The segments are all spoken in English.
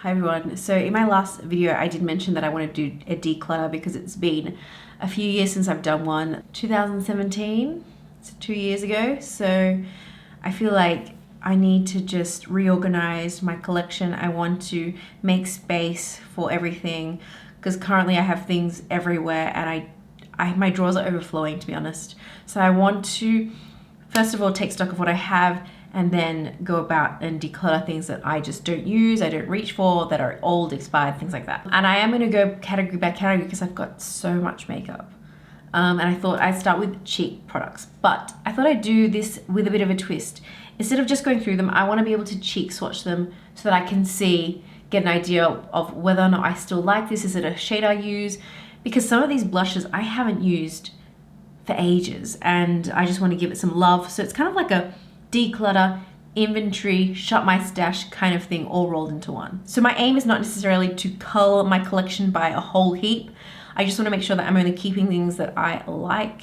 Hi everyone. So in my last video I did mention that I want to do a declutter because it's been a few years since I've done one. 2017, it's 2 years ago. So I feel like I need to just reorganize my collection. I want to make space for everything because currently I have things everywhere and my drawers are overflowing, to be honest. So I want to first of all take stock of what I have and then go about and declutter things that I just don't use, I don't reach for, that are old, expired, things like that. And I am gonna go category by category because I've got so much makeup. And I thought I'd start with Chic products, but I thought I'd do this with a bit of a twist. Instead of just going through them, I wanna be able to Chic swatch them so that I can get an idea of whether or not I still like this. Is it a shade I use? Because some of these blushes I haven't used for ages and I just wanna give it some love. So it's kind of like a declutter, inventory, shut my stash kind of thing all rolled into one. So my aim is not necessarily to cull my collection by a whole heap. I just want to make sure that I'm only keeping things that I like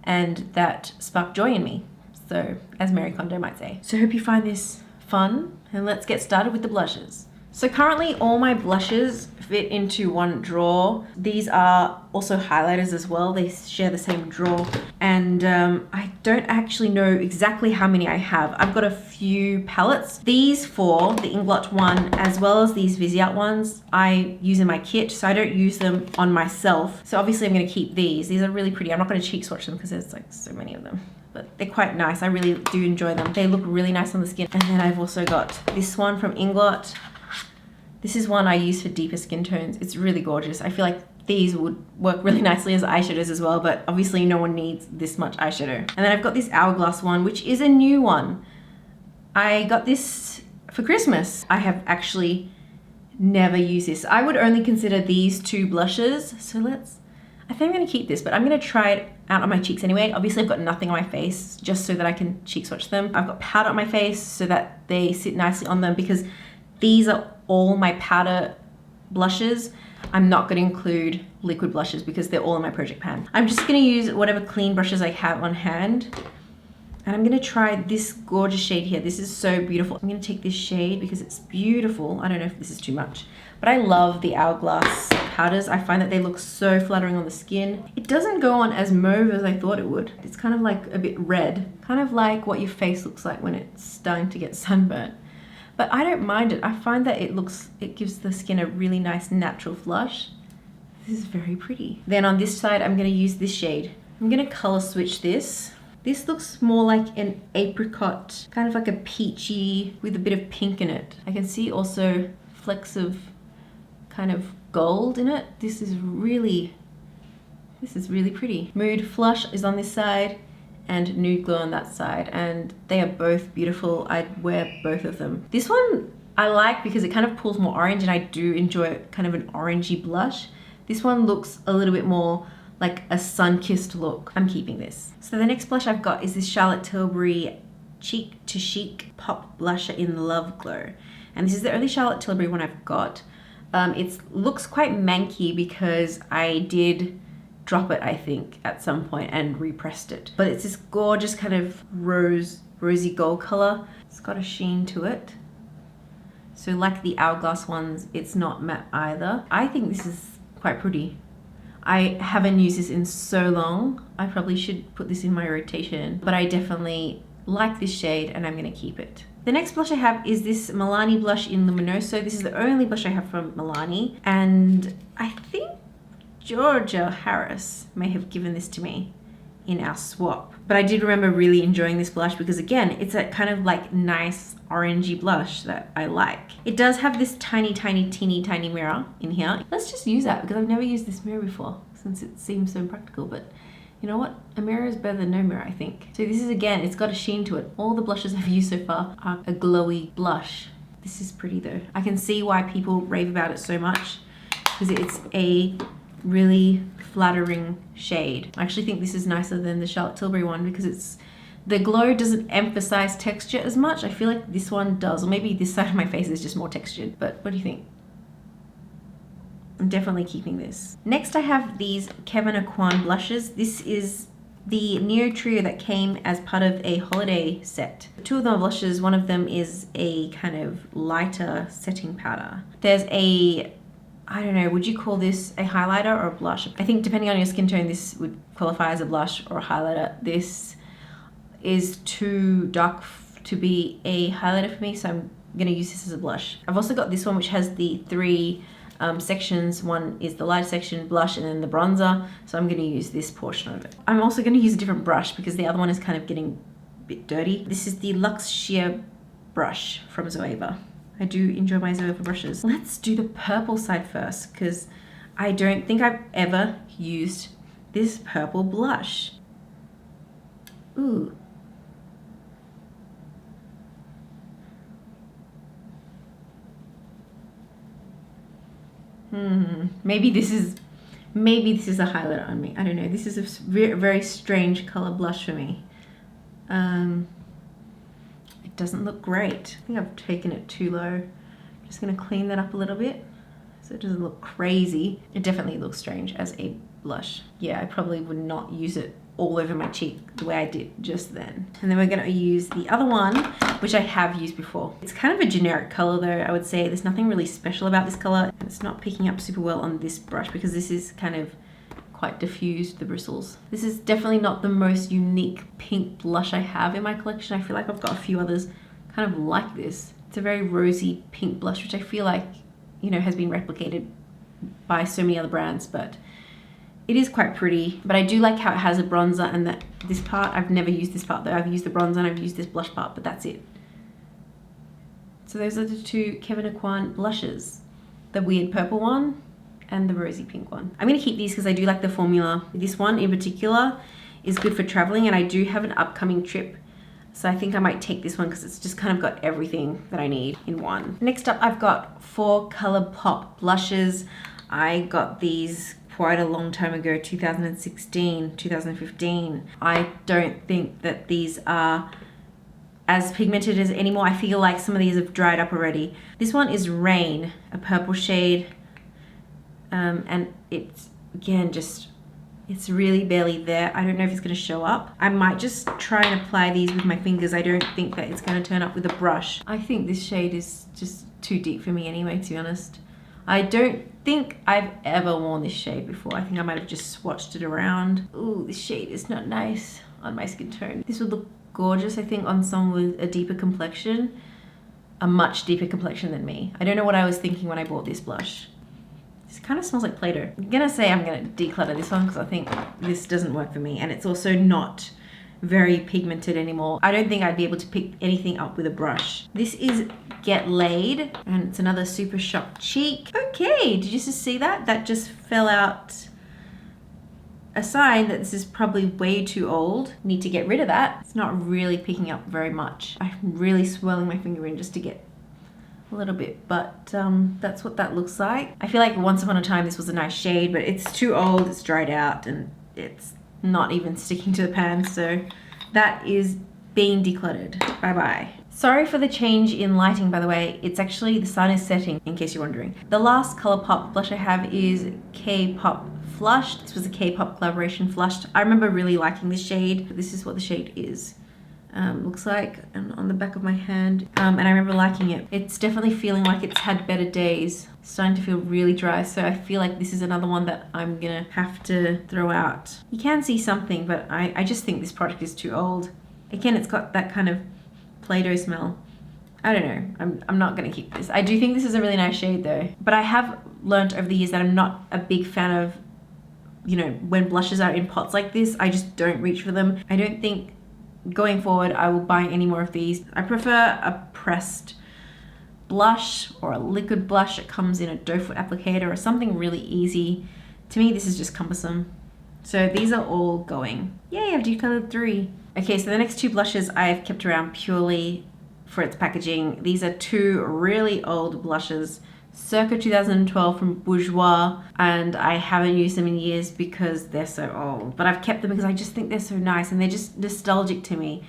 and that spark joy in me. So as Mary Kondo might say. So I hope you find this fun and let's get started with the blushes. So currently all my blushes fit into one drawer. These are also highlighters as well. They share the same drawer. And I don't actually know exactly how many I have. I've got a few palettes. These four, the Inglot one, as well as these Viseart ones, I use in my kit, so I don't use them on myself. So obviously I'm gonna keep these. These are really pretty. I'm not gonna cheek swatch them because there's like so many of them. But they're quite nice. I really do enjoy them. They look really nice on the skin. And then I've also got this one from Inglot. This is one I use for deeper skin tones. It's really gorgeous. I feel like these would work really nicely as eyeshadows as well, but obviously no one needs this much eyeshadow. And then I've got this Hourglass one, which is a new one. I got this for Christmas. I have actually never used this. I would only consider these two blushes. So I think I'm gonna keep this, but I'm gonna try it out on my cheeks anyway. Obviously I've got nothing on my face just so that I can cheek swatch them. I've got powder on my face so that they sit nicely on them because these are all my powder blushes. I'm not going to include liquid blushes because they're all in my project pan. I'm just going to use whatever clean brushes I have on hand. And I'm going to try this gorgeous shade here. This is so beautiful. I'm going to take this shade because it's beautiful. I don't know if this is too much, but I love the Hourglass powders. I find that they look so flattering on the skin. It doesn't go on as mauve as I thought it would. It's kind of like a bit red, kind of like what your face looks like when it's starting to get sunburnt. But I don't mind it. I find that it gives the skin a really nice natural flush. This is very pretty. Then on this side, I'm gonna use this shade. I'm gonna color switch this. This looks more like an apricot, kind of like a peachy with a bit of pink in it. I can see also flecks of kind of gold in it. This is really pretty. Mood Flush is on this side and Nude Glow on that side, and they are both beautiful. I'd wear both of them. This one I like because it kind of pulls more orange and I do enjoy kind of an orangey blush. This one looks a little bit more like a sun-kissed look. I'm keeping this. So the next blush I've got is this Charlotte Tilbury Cheek to Chic Pop Blusher in Love Glow. And this is the only Charlotte Tilbury one I've got. It looks quite manky because I did drop it, I think, at some point and repressed it. But it's this gorgeous kind of rosy gold color. It's got a sheen to it. So like the Hourglass ones, it's not matte either. I think this is quite pretty. I haven't used this in so long. I probably should put this in my rotation, but I definitely like this shade and I'm gonna keep it. The next blush I have is this Milani blush in Luminoso. This is the only blush I have from Milani, and I think Georgia Harris may have given this to me in our swap. But I did remember really enjoying this blush because again, it's a kind of like nice orangey blush that I like. It does have this tiny mirror in here. Let's just use that because I've never used this mirror before since it seems so impractical, but you know what? A mirror is better than no mirror, I think. So this is, again, it's got a sheen to it. All the blushes I've used so far are a glowy blush. This is pretty though. I can see why people rave about it so much because it's a really flattering shade. I actually think this is nicer than the Charlotte Tilbury one because the glow doesn't emphasize texture as much. I feel like this one does, or maybe this side of my face is just more textured. But what do you think? I'm definitely keeping this. Next I have these Kevyn Aucoin blushes. This is the Neo Trio that came as part of a holiday set. Two of them are blushes. One of them is a kind of lighter setting powder. There's a, I don't know, would you call this a highlighter or a blush? I think depending on your skin tone, this would qualify as a blush or a highlighter. This is too dark to be a highlighter for me, so I'm gonna use this as a blush. I've also got this one which has the three sections. One is the light section, blush, and then the bronzer. So I'm gonna use this portion of it. I'm also gonna use a different brush because the other one is kind of getting a bit dirty. This is the Luxe Sheer brush from Zoeva. I do enjoy my Zoeva brushes. Let's do the purple side first because I don't think I've ever used this purple blush. Ooh. Maybe this is a highlighter on me. I don't know. This is a very strange color blush for me. It doesn't look great. I think I've taken it too low. I'm just gonna clean that up a little bit so it doesn't look crazy. It definitely looks strange as a blush. Yeah, I probably would not use it all over my cheek the way I did just then. And then we're gonna use the other one, which I have used before. It's kind of a generic color though, I would say. There's nothing really special about this color. It's not picking up super well on this brush because this is kind of quite diffused, the bristles. This is definitely not the most unique pink blush I have in my collection. I feel like I've got a few others kind of like this. It's a very rosy pink blush, which I feel like, you know, has been replicated by so many other brands, but it is quite pretty. But I do like how it has a bronzer, and that this part, I've never used this part though. I've used the bronzer and I've used this blush part, but that's it. So those are the two Kevyn Aucoin blushes. The weird purple one and the rosy pink one. I'm gonna keep these because I do like the formula. This one in particular is good for traveling, and I do have an upcoming trip. So I think I might take this one because it's just kind of got everything that I need in one. Next up, I've got 4 Colourpop blushes. I got these quite a long time ago, 2016, 2015. I don't think that these are as pigmented as anymore. I feel like some of these have dried up already. This one is Rain, a purple shade. And it's, again, just, it's really barely there. I don't know if it's gonna show up. I might just try and apply these with my fingers. I don't think that it's gonna turn up with a brush. I think this shade is just too deep for me anyway, to be honest. I don't think I've ever worn this shade before. I think I might have just swatched it around. Ooh, this shade is not nice on my skin tone. This would look gorgeous, I think, on someone with a deeper complexion, a much deeper complexion than me. I don't know what I was thinking when I bought this blush. This kind of smells like Play-Doh. I'm gonna say I'm gonna declutter this one because I think this doesn't work for me, and it's also not very pigmented anymore. I don't think I'd be able to pick anything up with a brush. This is Get Laid, and it's another Super Shock Cheek. Okay, did you just see that? That just fell out a sign that this is probably way too old. Need to get rid of that. It's not really picking up very much. I'm really swirling my finger in just to get a little bit, but that's what that looks like. I feel like once upon a time this was a nice shade, but it's too old, it's dried out, and it's not even sticking to the pan, so that is being decluttered. Bye-bye. Sorry for the change in lighting, by the way. It's actually, the sun is setting, in case you're wondering. The last Colourpop blush I have is K-Pop Flushed. This was a K-Pop collaboration, Flushed. I remember really liking this shade. This is what the shade is. Looks like on the back of my hand, and I remember liking it. It's definitely feeling like it's had better days. It's starting to feel really dry, so I feel like this is another one that I'm gonna have to throw out. You can see something, but I just think this product is too old. Again, it's got that kind of Play-Doh smell. I don't know, I'm not gonna keep this. I do think this is a really nice shade though, but I have learnt over the years that I'm not a big fan of, you know, when blushes are in pots like this, I just don't reach for them. I don't think going forward I will buy any more of these. I prefer a pressed blush or a liquid blush that comes in a doe foot applicator or something really easy. To me, this is just cumbersome. So these are all going. Yay, I've decolored 3. Okay, so the next 2 blushes I've kept around purely for its packaging. These are 2 really old blushes, circa 2012 from Bourjois, and I haven't used them in years because they're so old, but I've kept them because I just think they're so nice and they're just nostalgic to me.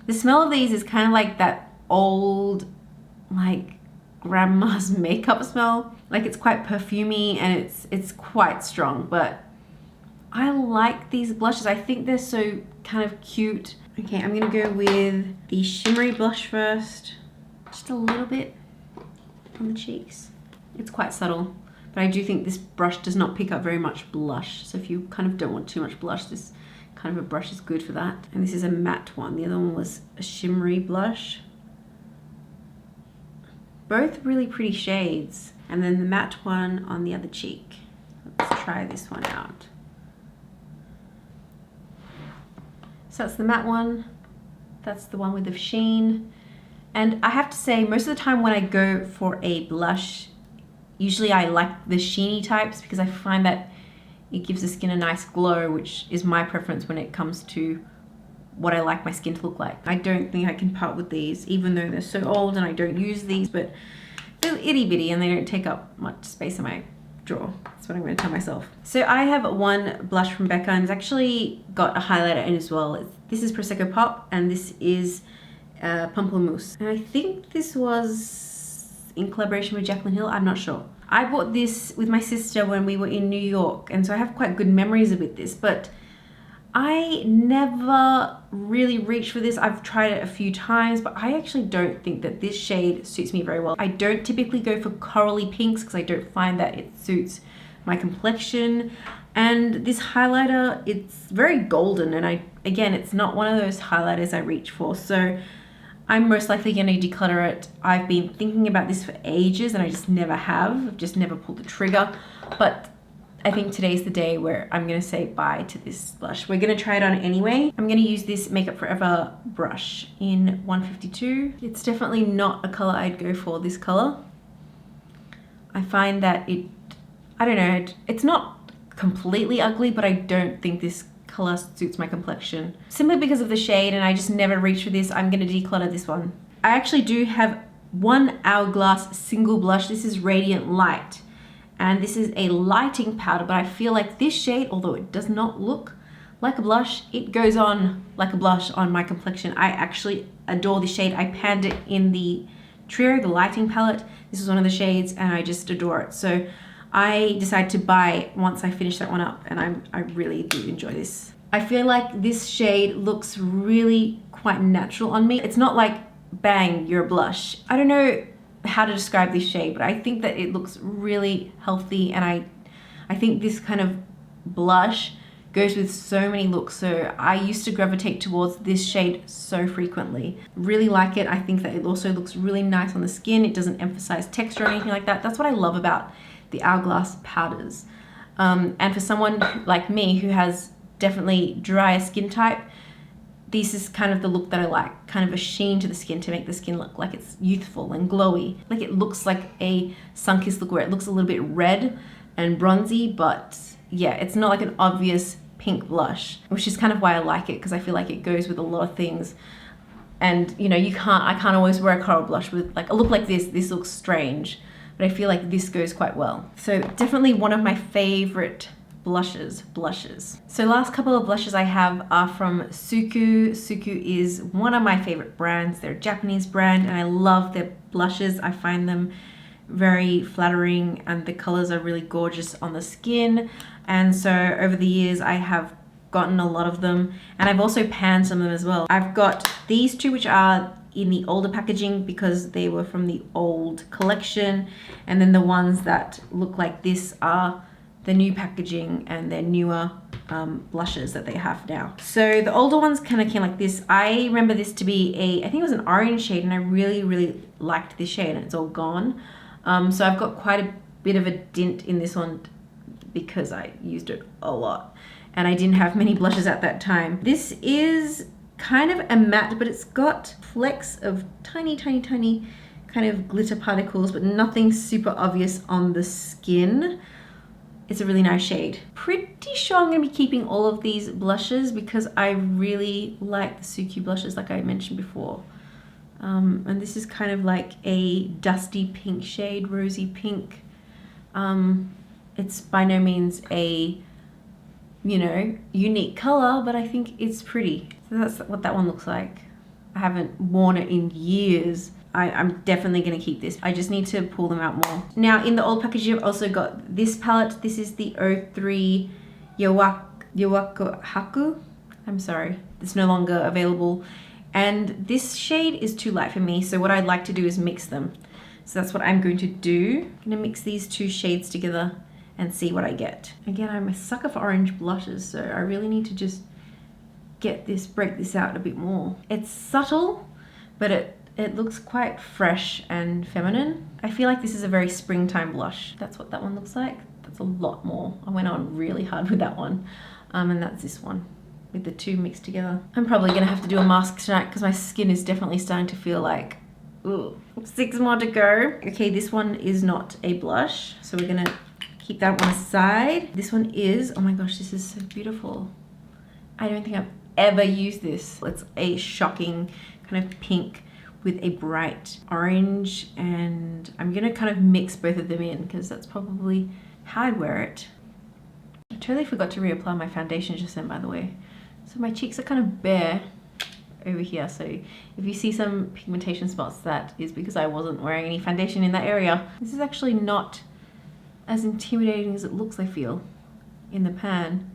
The smell of these is kind of like that old, like, grandma's makeup smell. Like, it's quite perfumey and it's quite strong, but I like these blushes. I think they're so kind of cute. Okay, I'm gonna go with the shimmery blush first. Just a little bit on the cheeks. It's quite subtle, but I do think this brush does not pick up very much blush. So if you kind of don't want too much blush, this kind of a brush is good for that. And this is a matte one. The other one was a shimmery blush. Both really pretty shades. And then the matte one on the other cheek. Let's try this one out. So that's the matte one. That's the one with the sheen. And I have to say, most of the time when I go for a blush, usually I like the sheeny types because I find that it gives the skin a nice glow, which is my preference when it comes to what I like my skin to look like. I don't think I can part with these, even though they're so old and I don't use these, but they're itty bitty and they don't take up much space in my drawer. That's what I'm going to tell myself. So I have one blush from Becca, and it's actually got a highlighter in as well. This is Prosecco Pop, and this is Pamplemousse. And I think this was in collaboration with Jaclyn Hill. I'm not sure. I bought this with my sister when we were in New York, and so I have quite good memories with this, but I never really reached for this. I've tried it a few times, but I actually don't think that this shade suits me very well. I don't typically go for corally pinks because I don't find that it suits my complexion. And this highlighter, it's very golden, and again, it's not one of those highlighters I reach for. So I'm most likely going to declutter it. I've been thinking about this for ages and I just never have. I've just never pulled the trigger. But I think today's the day where I'm going to say bye to this blush. We're going to try it on anyway. I'm going to use this Makeup Forever brush in 152. It's definitely not a color I'd go for, this color. I find that I don't know, it's not completely ugly, but I don't think this color suits my complexion. Simply because of the shade, and I just never reach for this, I'm going to declutter this one. I actually do have one Hourglass single blush. This is Radiant Light. And this is a lighting powder, but I feel like this shade, although it does not look like a blush, it goes on like a blush on my complexion. I actually adore this shade. I panned it in the trio, the lighting palette. This is one of the shades and I just adore it. So I decided to buy it once I finish that one up, and I really do enjoy this. I feel like this shade looks really quite natural on me. It's not like, bang, you're a blush. I don't know how to describe this shade, but I think that it looks really healthy, and I think this kind of blush goes with so many looks. So I used to gravitate towards this shade so frequently. Really like it. I think that it also looks really nice on the skin. It doesn't emphasize texture or anything like that. That's what I love about the Hourglass powders. And for someone like me who has definitely drier skin type, this is kind of the look that I like, kind of a sheen to the skin to make the skin look like it's youthful and glowy. Like it looks like a sun-kissed look where it looks a little bit red and bronzy, but yeah, it's not like an obvious pink blush, which is kind of why I like it, because I feel like it goes with a lot of things. And you know, I can't always wear a coral blush with like a look like this. This looks strange, but I feel like this goes quite well. So definitely one of my favorite blushes. So last couple of blushes I have are from Suku. Suku is one of my favorite brands. They're a Japanese brand and I love their blushes. I find them very flattering and the colors are really gorgeous on the skin. And so over the years I have gotten a lot of them, and I've also panned some of them as well. I've got these two, which are in the older packaging because they were from the old collection, and then the ones that look like this are the new packaging and they're newer blushes that they have now. So the older ones kind of came like this. I remember this to be I think it was an orange shade, and I really liked this shade, and it's all gone. So I've got quite a bit of a dint in this one because I used it a lot and I didn't have many blushes at that time. This is kind of a matte, but it's got flecks of tiny kind of glitter particles, but nothing super obvious on the skin. It's a really nice shade. Pretty sure I'm gonna be keeping all of these blushes because I really like the Suki blushes, like I mentioned before. And this is kind of like a dusty pink shade, rosy pink. It's by no means a, you know, unique color, but I think it's pretty. So that's what that one looks like. I haven't worn it in years. I'm definitely gonna keep this. I just need to pull them out more. Now in the old package, you've also got this palette. This is the 03 Haku. I'm sorry, it's no longer available. And this shade is too light for me, so what I'd like to do is mix them. So that's what I'm going to do. I'm gonna mix these two shades together and see what I get. Again, I'm a sucker for orange blushes, so I really need to just break this out a bit more. It's subtle, but it looks quite fresh and feminine. I feel like this is a very springtime blush. That's what that one looks like. That's a lot more. I went on really hard with that one. And that's this one, with the two mixed together. I'm probably gonna have to do a mask tonight because my skin is definitely starting to feel like, ooh, 6 more to go. Okay, this one is not a blush, so we're gonna keep that one aside. This one is, oh my gosh, this is so beautiful. I don't think I've ever used this. It's a shocking kind of pink with a bright orange, and I'm gonna kind of mix both of them in because that's probably how I'd wear it. I totally forgot to reapply my foundation just then, by the way. So my cheeks are kind of bare over here, so if you see some pigmentation spots, that is because I wasn't wearing any foundation in that area. This is actually not as intimidating as it looks, I feel, in the pan.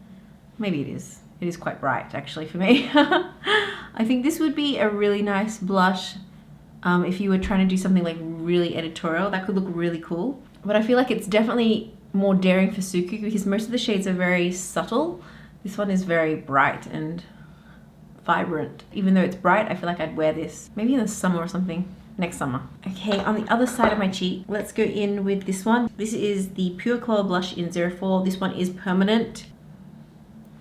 Maybe it is. It is quite bright, actually, for me. I think this would be a really nice blush if you were trying to do something like really editorial. That could look really cool. But I feel like it's definitely more daring for Suku because most of the shades are very subtle. This one is very bright and vibrant. Even though it's bright, I feel like I'd wear this maybe in the summer or something. Next summer. Okay, on the other side of my cheek, let's go in with this one. This is the Pure Color Blush in 04. This one is permanent.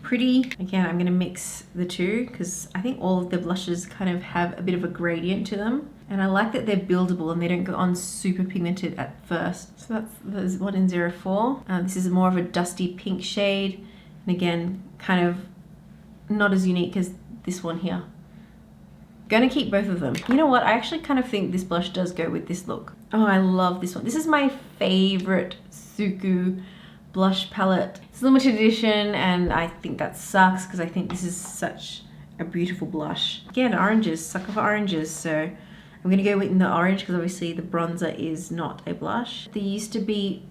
Pretty. Again, I'm gonna mix the two because I think all of the blushes kind of have a bit of a gradient to them. And I like that they're buildable and they don't go on super pigmented at first. So that's one in 04. This is more of a dusty pink shade. And again, kind of not as unique as this one here. Gonna keep both of them. You know what? I actually kind of think this blush does go with this look. Oh, I love this one. This is my favorite Suku blush palette. It's limited edition and I think that sucks because I think this is such a beautiful blush. Again, oranges, sucker for oranges, so I'm gonna go in the orange because obviously the bronzer is not a blush. There used to be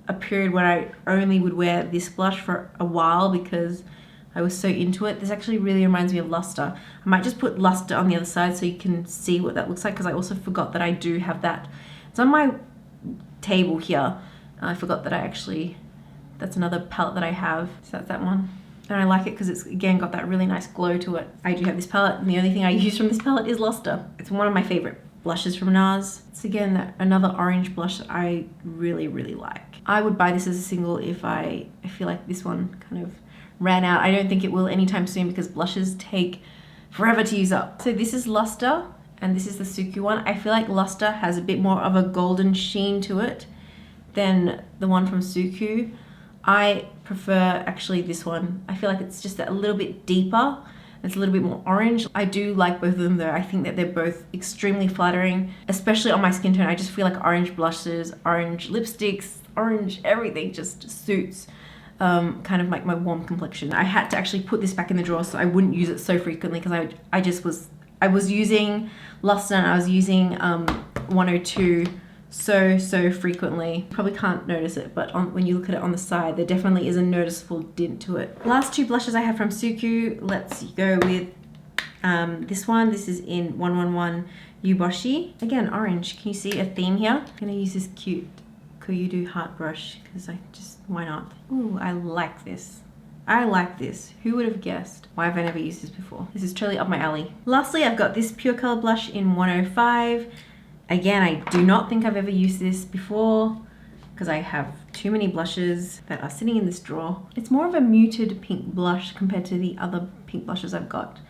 a period where I only would wear this blush for a while because I was so into it. This actually really reminds me of Luster. I might just put Luster on the other side so you can see what that looks like because I also forgot that I do have that. It's on my table here. I forgot that that's another palette that I have. So that's that one. And I like it because it's, again, got that really nice glow to it. I do have this palette and the only thing I use from this palette is Luster. It's one of my favorite blushes from NARS. It's again another orange blush that I really, really like. I would buy this as a single if I feel like this one kind of ran out. I don't think it will anytime soon because blushes take forever to use up. So this is Luster and this is the Suku one. I feel like Luster has a bit more of a golden sheen to it than the one from Suku. I prefer actually this one. I feel like it's just a little bit deeper. It's a little bit more orange. I do like both of them though. I think that they're both extremely flattering, especially on my skin tone. I just feel like orange blushes, orange lipsticks, orange everything just suits kind of like my warm complexion. I had to actually put this back in the drawer so I wouldn't use it so frequently because I was using Luster and I was using 102 so frequently. Probably can't notice it, but when you look at it on the side, there definitely is a noticeable dint to it. Last two blushes I have from Suku. Let's go with this one. This is in 111 Yuboshi. Again, orange. Can you see a theme here? I'm gonna use this cute Koyudu heart brush because why not? Ooh, I like this. I like this. Who would have guessed? Why have I never used this before? This is totally up my alley. Lastly, I've got this Pure Color blush in 105. Again, I do not think I've ever used this before because I have too many blushes that are sitting in this drawer. It's more of a muted pink blush compared to the other pink blushes I've got.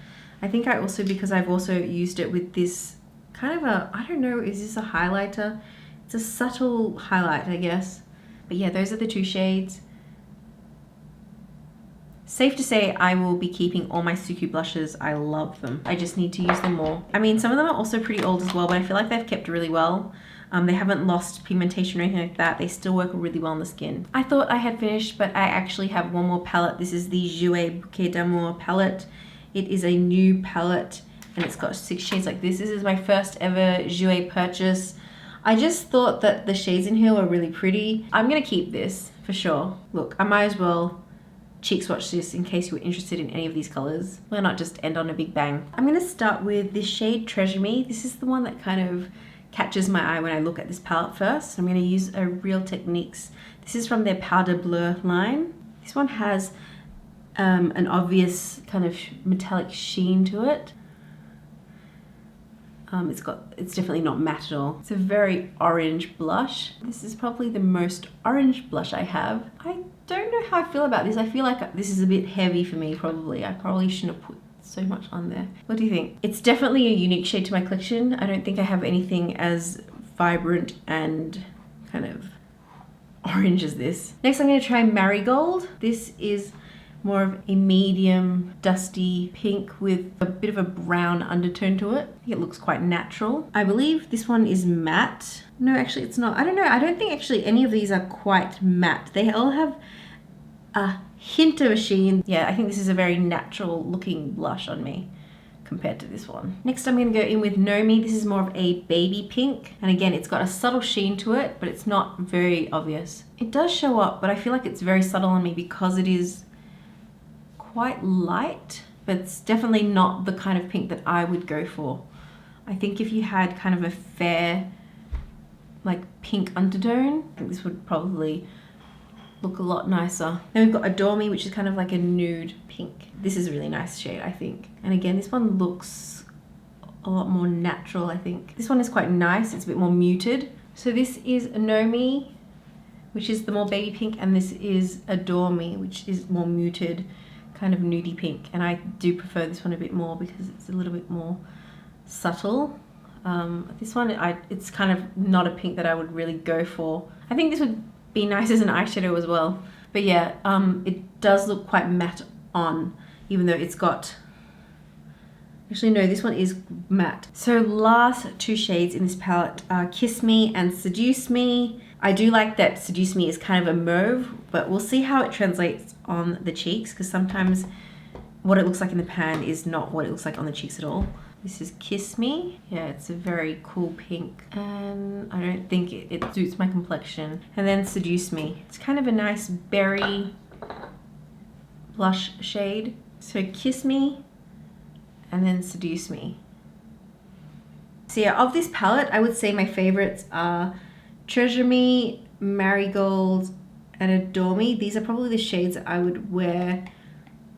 I think because I've also used it with this kind of I don't know, is this a highlighter? It's a subtle highlight, I guess. But yeah, those are the two shades. Safe to say I will be keeping all my Suku blushes. I love them. I just need to use them more. I mean, some of them are also pretty old as well, but I feel like they've kept really well. They haven't lost pigmentation or anything like that. They still work really well on the skin. I thought I had finished, but I actually have one more palette. This is the Jouer Bouquet d'Amour palette. It is a new palette and it's got 6 shades like this. This is my first ever Jouer purchase. I just thought that the shades in here were really pretty. I'm gonna keep this for sure. Look, I might as well cheek swatch this in case you were interested in any of these colors. Why not just end on a big bang? I'm gonna start with this shade Treasure Me. This is the one that kind of catches my eye when I look at this palette first. I'm gonna use a Real Techniques. This is from their Powder Bleu line. This one has an obvious kind of metallic sheen to it. It's definitely not matte at all. It's a very orange blush. This is probably the most orange blush I have. I don't know how I feel about this. I feel like this is a bit heavy for me probably. I probably shouldn't have put so much on there. What do you think? It's definitely a unique shade to my collection. I don't think I have anything as vibrant and kind of orange as this. Next I'm going to try Marigold. This is more of a medium dusty pink with a bit of a brown undertone to it. I think it looks quite natural. I believe this one is matte. No, actually it's not. I don't know. I don't think actually any of these are quite matte. They all have a hint of a sheen. Yeah, I think this is a very natural looking blush on me compared to this one. Next I'm going to go in with Know Me. This is more of a baby pink, and again it's got a subtle sheen to it, but it's not very obvious. It does show up, but I feel like it's very subtle on me because it is quite light, but it's definitely not the kind of pink that I would go for. I think if you had kind of a fair like pink undertone, I think this would probably look a lot nicer. Then we've got Adore Me, which is kind of like a nude pink. This is a really nice shade, I think. And again, this one looks a lot more natural, I think. This one is quite nice. It's a bit more muted. So this is Know Me, which is the more baby pink, and this is Adore Me, which is more muted, kind of nudie pink. And I do prefer this one a bit more because it's a little bit more subtle. This one, it's kind of not a pink that I would really go for. I think this would be nice as an eyeshadow as well. But yeah, it does look quite matte on, even though it's got, actually no, this one is matte. So last two shades in this palette are Kiss Me and Seduce Me. I do like that Seduce Me is kind of a mauve, but we'll see how it translates on the cheeks, because sometimes what it looks like in the pan is not what it looks like on the cheeks at all. This is Kiss Me. Yeah, it's a very cool pink, and I don't think it suits my complexion. And then Seduce Me. It's kind of a nice berry blush shade. So Kiss Me and then Seduce Me. So yeah, of this palette, I would say my favorites are Treasure Me, Marigold, and Adore Me. These are probably the shades that I would wear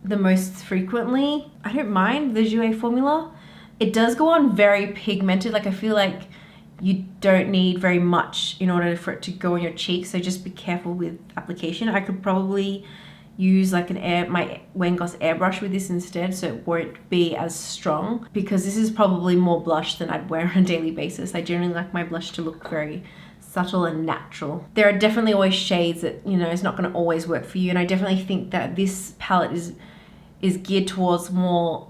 the most frequently. I don't mind the Jouer formula. It does go on very pigmented. Like I feel like you don't need very much in order for it to go on your cheeks, so just be careful with application. I could probably use like my Wen Goss airbrush with this instead, so it won't be as strong, because this is probably more blush than I'd wear on a daily basis. I generally like my blush to look very subtle and natural. There are definitely always shades that, you know, it's not going to always work for you, and I definitely think that this palette is geared towards more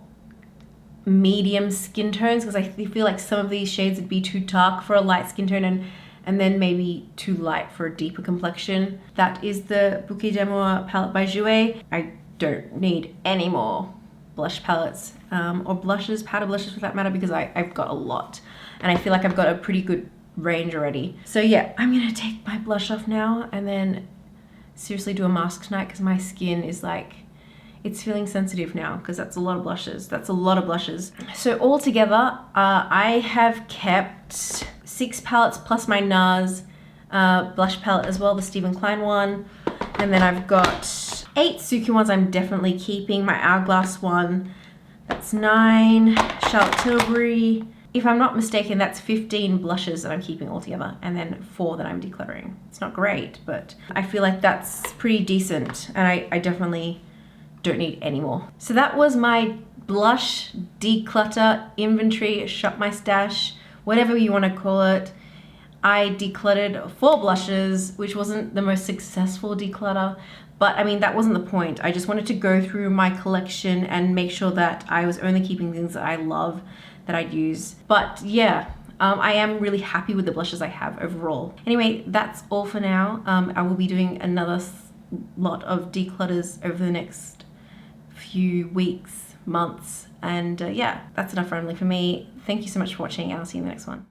medium skin tones, because I feel like some of these shades would be too dark for a light skin tone, and then maybe too light for a deeper complexion. That is the Bouquet d'Amour palette by Jouer. I don't need any more blush palettes or blushes, powder blushes for that matter, because I've got a lot, and I feel like I've got a pretty good range already. So yeah, I'm gonna take my blush off now and then seriously do a mask tonight, because my skin is like, it's feeling sensitive now, because that's a lot of blushes. That's a lot of blushes. So altogether, I have kept 6 palettes plus my NARS blush palette as well, the Stephen Klein one. And then I've got 8 Suki ones I'm definitely keeping. My Hourglass one, that's 9. Charlotte Tilbury. If I'm not mistaken, that's 15 blushes that I'm keeping altogether, and then 4 that I'm decluttering. It's not great, but I feel like that's pretty decent, and I definitely don't need any more. So that was my blush declutter inventory, shop my stash, whatever you want to call it. I decluttered 4 blushes, which wasn't the most successful declutter, but I mean, that wasn't the point. I just wanted to go through my collection and make sure that I was only keeping things that I love, that I'd use. But yeah, I am really happy with the blushes I have overall. Anyway, that's all for now. I will be doing another lot of declutters over the next few weeks, months, and yeah, that's enough randomly for me. Thank you so much for watching, and I'll see you in the next one.